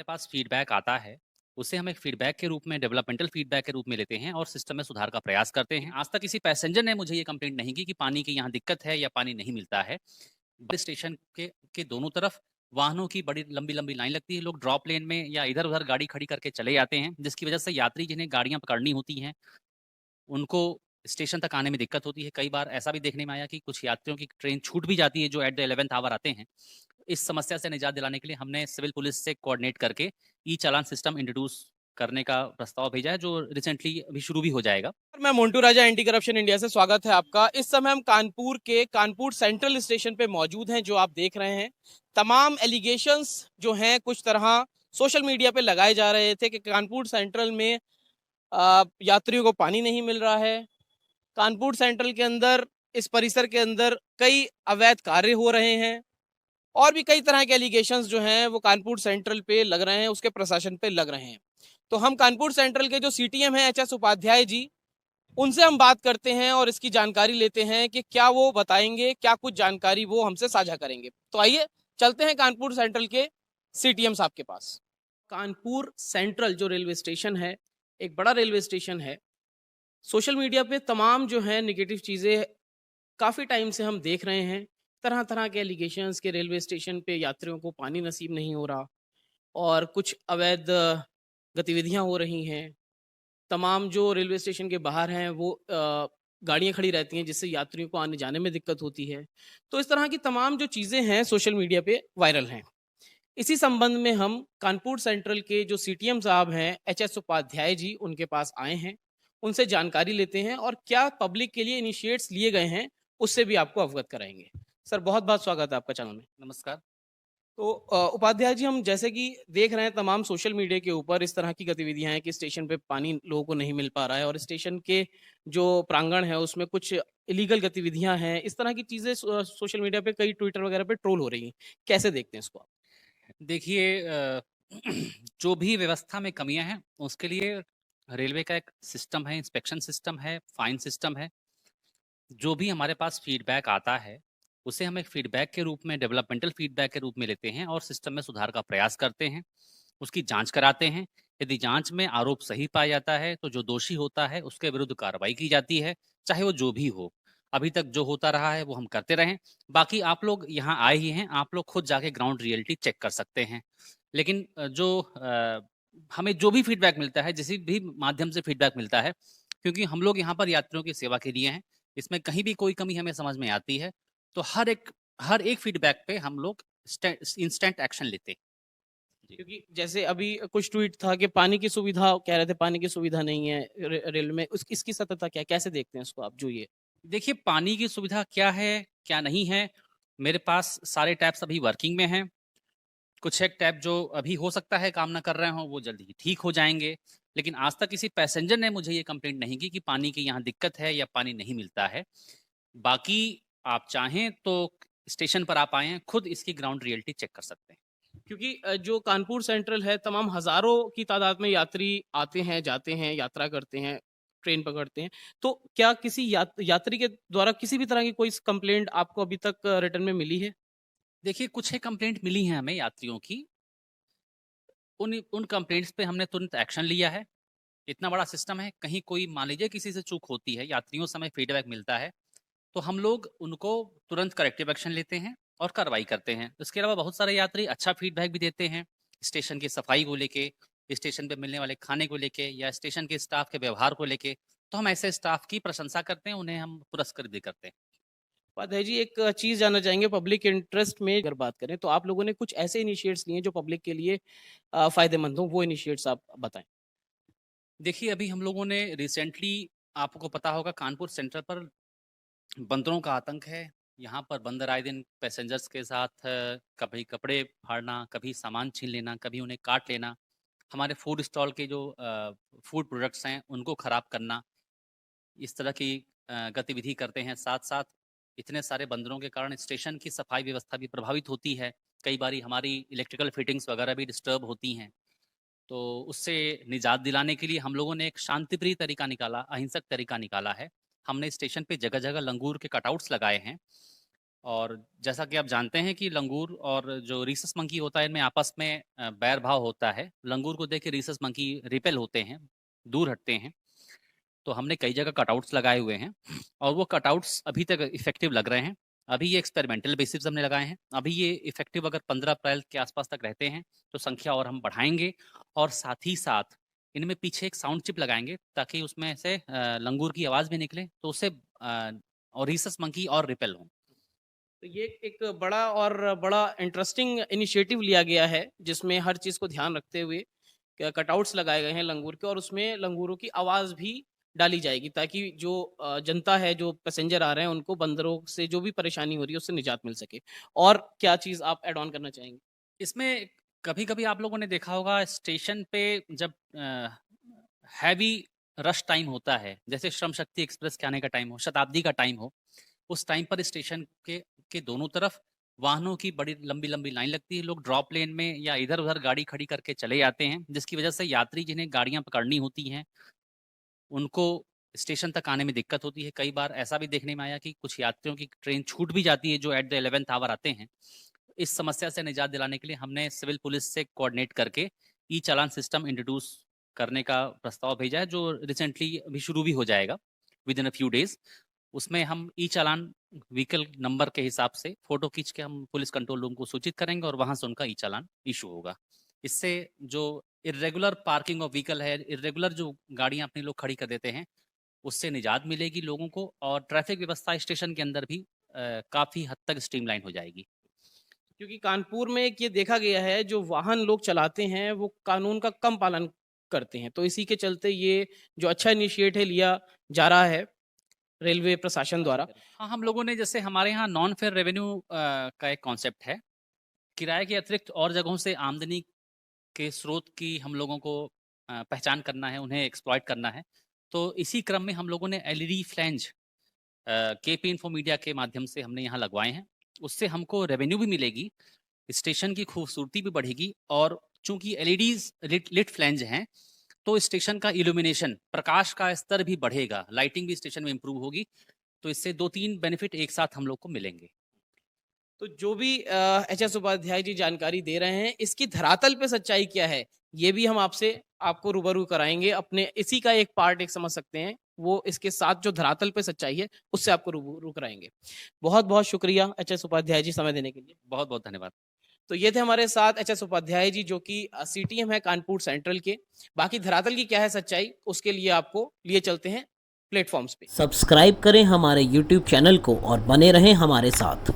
पास feedback आता है, उसे हम एक फीडबैक के रूप में डेवलपमेंटल फीडबैक के रूप में लेते हैं और सिस्टम में सुधार का प्रयास करते हैं। आज तक किसी पैसेंजर ने मुझे ये कंप्लेंट नहीं की कि पानी की यहाँ दिक्कत है या पानी नहीं मिलता है। बस स्टेशन के दोनों तरफ वाहनों की बड़ी लंबी-लंबी लाइन लगती है। लोग ड्रॉप लेन में या इधर-उधर गाड़ी खड़ी करके चले जाते हैं, जिसकी वजह से यात्री जिन्हें गाड़ियाँ पकड़नी होती हैं, उनको स्टेशन तक आने में दिक्कत होती है। कई बार ऐसा भी देखने में आया कि कुछ यात्रियों की ट्रेन छूट भी जाती है जो एट द 11th आवर आते हैं। इस समस्या से निजात दिलाने के लिए हमने सिविल पुलिस से कोऑर्डिनेट करके ई-चालान सिस्टम इंट्रोड्यूस करने का प्रस्ताव भेजा है, जो रिसेंटली अभी शुरू भी हो जाएगा। मैं मोन्टू राजा एंटी करप्शन इंडिया से स्वागत है आपका। इस समय हम कानपुर के कानपुर सेंट्रल स्टेशन पे मौजूद हैं, जो आप देख रहे हैं। तमाम एलिगेशंस जो हैं कुछ तरह सोशल मीडिया पे लगाए जा रहे थे कि कानपुर सेंट्रल में यात्रियों को पानी नहीं मिल रहा है। कानपुर सेंट्रल के अंदर, इस परिसर के अंदर कई अवैध कार्य हो रहे हैं और भी कई तरह के एलिगेशंस जो हैं वो कानपुर सेंट्रल पे लग रहे हैं, उसके प्रशासन पे लग रहे हैं। तो हम कानपुर सेंट्रल के जो सीटीएम हैं एचएस उपाध्याय जी, उनसे हम बात करते हैं और इसकी जानकारी लेते हैं कि क्या वो बताएंगे, क्या कुछ जानकारी वो हमसे साझा करेंगे। तो आइए चलते हैं कानपुर सेंट्रल के सीटीएम साहब के पास। कानपुर सेंट्रल जो रेलवे स्टेशन है, एक बड़ा रेलवे स्टेशन है। सोशल मीडिया पे तमाम जो है नेगेटिव चीज़ें काफ़ी टाइम से हम देख रहे हैं। तरह तरह के एलिगेशंस के रेलवे स्टेशन पे यात्रियों को पानी नसीब नहीं हो रहा और कुछ अवैध गतिविधियां हो रही हैं। तमाम जो रेलवे स्टेशन के बाहर हैं वो गाड़ियाँ खड़ी रहती हैं, जिससे यात्रियों को आने जाने में दिक्कत होती है। तो इस तरह की तमाम जो चीज़ें हैं सोशल मीडिया पे वायरल हैं। इसी संबंध में हम कानपुर सेंट्रल के जो सीटीएम साहब हैं एचएस उपाध्याय जी, उनके पास आए हैं। उनसे जानकारी लेते हैं और क्या पब्लिक के लिए इनिशिएट्स लिए गए हैं उससे भी आपको अवगत कराएंगे। सर, बहुत बहुत स्वागत है आपका चैनल में। नमस्कार। तो उपाध्याय जी, हम जैसे कि देख रहे हैं तमाम सोशल मीडिया के ऊपर इस तरह की गतिविधियां हैं कि स्टेशन पे पानी लोगों को नहीं मिल पा रहा है और स्टेशन के जो प्रांगण है उसमें कुछ इलीगल गतिविधियां हैं। इस तरह की चीजें सोशल मीडिया पे कई ट्विटर वगैरह पे ट्रोल हो रही हैं। कैसे देखते हैं इसको आप? देखिए जो भी व्यवस्था में कमियाँ हैं, उसके लिए रेलवे का एक सिस्टम है, इंस्पेक्शन सिस्टम है, फाइन सिस्टम है। जो भी हमारे पास फीडबैक आता है, उसे हम एक फीडबैक के रूप में डेवलपमेंटल फीडबैक के रूप में लेते हैं और सिस्टम में सुधार का प्रयास करते हैं। उसकी जाँच कराते हैं। यदि जाँच में आरोप सही पाया जाता है, तो जो दोषी होता है, उसके विरुद्ध कार्रवाई की जाती है, चाहे वो जो भी हो। अभी तक जो होता रहा है, वो हम करते रहें। बाकी आप लोग यहाँ आए ही हैं, आप लोग खुद जाके ग्राउंड रियलिटी चेक कर सकते हैं। लेकिन हमें जो भी फीडबैक मिलता है, जिस भी माध्यम से फीडबैक मिलता है, क्योंकि हम लोग यहाँ पर यात्रियों की सेवा के लिए हैं, इसमें कहीं भी कोई कमी हमें समझ में आती है, तो हर एक फीडबैक पे हम लोग इंस्टेंट एक्शन लेते हैं। जी। क्योंकि जैसे अभी कुछ ट्वीट था कि पानी की सुविधा, कह रहे थे पानी की सुविधा नहीं है रेल में, इसकी सत्यता क्या है? कैसे देखते हैं इसको आप, जो ये? देखिए, पानी की सुविधा क्या है, क्या नहीं है, मेरे पास सारे टैप्स अभी वर्किंग में हैं। कुछ एक टैप जो अभी हो सकता है काम ना कर रहे हों, वो जल्द ही ठीक हो जाएँगे। लेकिन आज तक किसी पैसेंजर ने मुझे ये कंप्लेंट नहीं की कि पानी की यहाँ दिक्कत है या पानी नहीं मिलता है। बाकी आप चाहें तो स्टेशन पर आप आएँ हैं, खुद इसकी ग्राउंड रियलिटी चेक कर सकते हैं। क्योंकि जो कानपुर सेंट्रल है, तमाम हज़ारों की तादाद में यात्री आते हैं, जाते हैं, यात्रा करते हैं, ट्रेन पकड़ते हैं। तो क्या किसी यात्री के द्वारा किसी भी तरह की कोई कंप्लेंट आपको अभी तक रिटर्न में मिली है? देखिए, कुछ एक कंप्लेंट मिली हैं हमें यात्रियों की, उन कंप्लेंट्स पे हमने तुरंत एक्शन लिया है। इतना बड़ा सिस्टम है, कहीं कोई मान लीजिए किसी से चूक होती है, यात्रियों से हमें फीडबैक मिलता है, तो हम लोग उनको तुरंत करेक्टिव एक्शन लेते हैं और कार्रवाई करते हैं। इसके अलावा बहुत सारे यात्री अच्छा फीडबैक भी देते हैं, स्टेशन की सफाई को लेके, स्टेशन पे मिलने वाले खाने को लेके या स्टेशन के स्टाफ के व्यवहार को लेके। तो हम ऐसे स्टाफ की प्रशंसा करते हैं, उन्हें हम पुरस्कृत भी करते हैं। उपाध्याय जी, एक चीज़ जानना चाहेंगे, पब्लिक इंटरेस्ट में अगर बात करें तो आप लोगों ने कुछ ऐसे इनिशिएट्स लिए हैं जो पब्लिक के लिए फ़ायदेमंद हों, वो इनिशिएट्स आप बताएँ? देखिए, अभी हम लोगों ने रिसेंटली, आपको पता होगा, कानपुर सेंटर पर बंदरों का आतंक है। यहाँ पर बंदर आए दिन पैसेंजर्स के साथ कभी कपड़े फाड़ना, कभी सामान छीन लेना, कभी उन्हें काट लेना। हमारे फूड स्टॉल के जो फूड प्रोडक्ट्स हैं, उनको ख़राब करना, इस तरह की गतिविधि करते हैं। साथ-साथ इतने सारे बंदरों के कारण स्टेशन की सफाई व्यवस्था भी प्रभावित होती है। कई बारी हमारी इलेक्ट्रिकल फिटिंग्स वगैरह भी डिस्टर्ब होती हैं। तो उससे निजात दिलाने के लिए हम लोगों ने एक शांतिप्रिय तरीका निकाला, अहिंसक तरीका निकाला है। हमने स्टेशन पे जगह-जगह लंगूर के कटआउट्स लगाए हैं और जैसा कि आप जानते हैं कि लंगूर और जो रीसस मंकी होता है, इनमें आपस में बैर भाव होता है। लंगूर को देख के रीसस मंकी रिपेल होते हैं, दूर हटते हैं। तो हमने कई जगह कटआउट्स लगाए हुए हैं और वो कटआउट्स अभी तक इफेक्टिव लग रहे हैं। अभी ये एक्सपेरिमेंटल बेसिस हमने लगाए हैं। अभी ये इफेक्टिव अगर 15 अप्रैल के आसपास तक रहते हैं तो संख्या और हम बढ़ाएंगे, और साथ ही साथ इनमें पीछे एक साउंड चिप लगाएंगे ताकि उसमें से लंगूर की आवाज़ भी निकले, तो उससे और रीसस मंकी और रिपेल हों। तो ये एक बड़ा इंटरेस्टिंग इनिशिएटिव लिया गया है, जिसमें हर चीज़ को ध्यान रखते हुए कटआउट्स लगाए गए हैं लंगूर के, और उसमें लंगूरों की आवाज़ भी डाली जाएगी, ताकि जो जनता है, जो पैसेंजर आ रहे हैं, उनको बंदरों से जो भी परेशानी हो रही है, उससे निजात मिल सके। और क्या चीज़ आप ऐड ऑन करना चाहेंगे? इसमें कभी-कभी आप लोगों ने देखा होगा स्टेशन पे जब हैवी रश टाइम होता है, जैसे श्रम शक्ति एक्सप्रेस के आने का टाइम हो, शताब्दी का टाइम हो, उस टाइम पर स्टेशन के दोनों तरफ वाहनों की बड़ी लंबी-लंबी लाइन लगती है। लोग ड्रॉप लेन में या इधर-उधर गाड़ी खड़ी करके चले जाते हैं, जिसकी वजह से यात्री जिन्हें गाड़ियाँ पकड़नी होती हैं, उनको स्टेशन तक आने में दिक्कत होती है। कई बार ऐसा भी देखने में आया कि कुछ यात्रियों की ट्रेन छूट भी जाती है जो एट द 11th आवर आते हैं। इस समस्या से निजात दिलाने के लिए हमने सिविल पुलिस से कोऑर्डिनेट करके ई चालान सिस्टम इंट्रोड्यूस करने का प्रस्ताव भेजा है, जो रिसेंटली अभी शुरू भी हो जाएगा with in a few days. उसमें हम ई चालान व्हीकल नंबर के हिसाब से फोटो खींच के हम पुलिस कंट्रोल रूम को सूचित करेंगे और वहां से उनका ई चालान इशू होगा। इससे जो इरेगुलर पार्किंग ऑफ व्हीकल है, इरेगुलर जो गाड़ियां अपने लोग खड़ी कर देते हैं, उससे निजात मिलेगी लोगों को, और ट्रैफिक व्यवस्था स्टेशन के अंदर भी काफ़ी हद तक स्ट्रीमलाइन हो जाएगी। क्योंकि कानपुर में एक ये देखा गया है, जो वाहन लोग चलाते हैं, वो कानून का कम पालन करते हैं। तो इसी के चलते ये जो अच्छा इनिशिएटिव लिया जा रहा है रेलवे प्रशासन द्वारा। हाँ, हम लोगों ने, जैसे हमारे यहाँ नॉन फेयर रेवेन्यू का एक कॉन्सेप्ट है, किराए के अतिरिक्त और जगहों से आमदनी के स्रोत की हम लोगों को पहचान करना है, उन्हें एक्सप्लॉइट करना है। तो इसी क्रम में हम लोगों ने LED flange KP info media के माध्यम से हमने यहाँ लगवाए हैं। उससे हमको रेवेन्यू भी मिलेगी, स्टेशन की खूबसूरती भी बढ़ेगी, और चूंकि एलईडीज लिट फ्लैंज हैं, तो स्टेशन का इल्यूमिनेशन, प्रकाश का स्तर भी बढ़ेगा, लाइटिंग भी स्टेशन में इंप्रूव होगी। तो इससे 2-3 बेनिफिट एक साथ हम लोग को मिलेंगे। तो जो भी एचएस उपाध्याय जी जानकारी दे रहे हैं, इसकी धरातल पे सच्चाई क्या है, ये भी हम आपको रूबरू कराएंगे। अपने इसी का एक पार्ट एक समझ सकते हैं, वो इसके साथ जो धरातल पे सच्चाई है, उससे आपको रूबरू कराएंगे। बहुत बहुत शुक्रिया एचएस उपाध्याय जी समय देने के लिए। बहुत बहुत धन्यवाद। तो ये थे हमारे साथ एचएस उपाध्याय जी, जो कि सीटीएम है कानपुर सेंट्रल के। बाकी धरातल की क्या है सच्चाई, उसके लिए आपको लिए चलते हैं प्लेटफॉर्म्स पे। सब्सक्राइब करें हमारे YouTube चैनल को और बने रहें हमारे साथ।